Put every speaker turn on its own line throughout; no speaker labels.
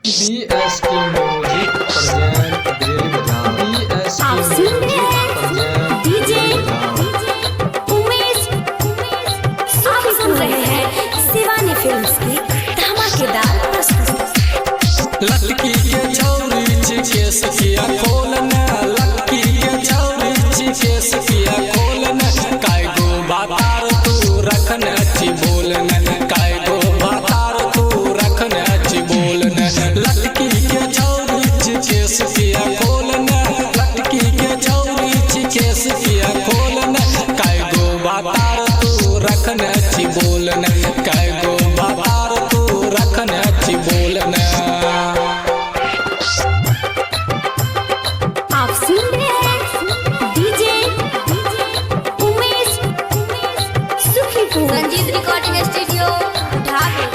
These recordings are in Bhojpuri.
BS की म्यूजिक प्रेजेंट बरेली बजा। BS की म्यूजिक प्रेजेंट
डीजे उमेश। आप सुन रहे हैं शिवानी फिल्म्स की धमाकेदार प्रस्तुति।
लड़की के छौरी के सखिया खोलना, लड़की के छौरी के सखिया खोलना, काय गो बातार तू रखना अच्छी बोलना, काय गो बातार तू रखना अच्छी बोलना। लड़की के छौरी के सखिया खोलना, लड़की के छौरी के सखिया खोलना, काय गो बातार तू रखना अच्छी बोलना, काय गो बातार तू रखना अच्छी बोलना।
आप सुन रहे हैं DJ Umesh Sukhipur Ranjit recording studio Dhaka.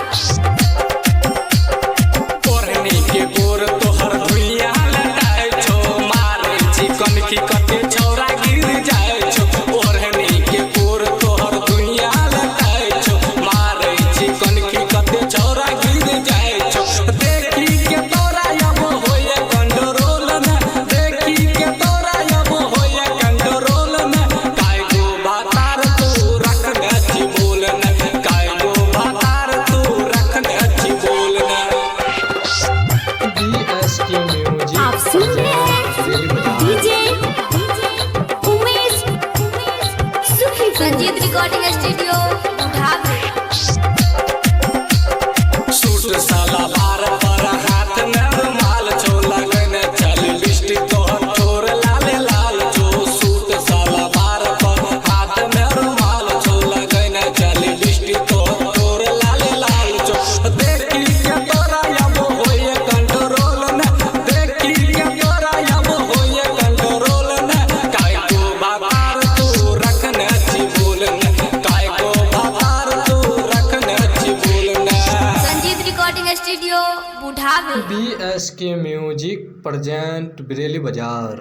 ओढ़नी के गोर तोहर धुइया लटाए छो, मारे चिकन की कटे छौरा गिर जाए छो। ओढ़नी के गोर तोहर धुइया लटाए छो, मारे चिकन की कटे छौरा गिर जाए छो। देखी के तोरा अब होए कंट्रोल ना, देखी के तोरा अब होए कंट्रोल ना, काय गो बातार तू रखना अच्छी बोलना, काय गो बातार तू रखना अच्छी बोलना।
BS की म्यूजिक
आप सुन रहे हैं
बरेली बजा।
DJ Umesh Sukhipur Ranjit recording studio Dhaka.
Suit साला बार पर हाथ में रुमाल छो, लगन चल बिस्टी तोहर ठोर लाल लाल छो। सूट साला बार पर हाथ में रुमाल छो, लगन चल बिस्टी तोहर ठोर लाल लाल छो। देखी के तोरा अब होए कंट्रोल ना, देखी के तोरा अब होए कंट्रोल ना, काय गो बातार तू रखना अच्छी बोलना, काय गो बातार तू रखना अच्छी बोलना।
रंजीत रिकॉर्डिंग स्टूडियो बुढ़ावे।
BS की म्यूजिक प्रेजेंट बरेली बाजार।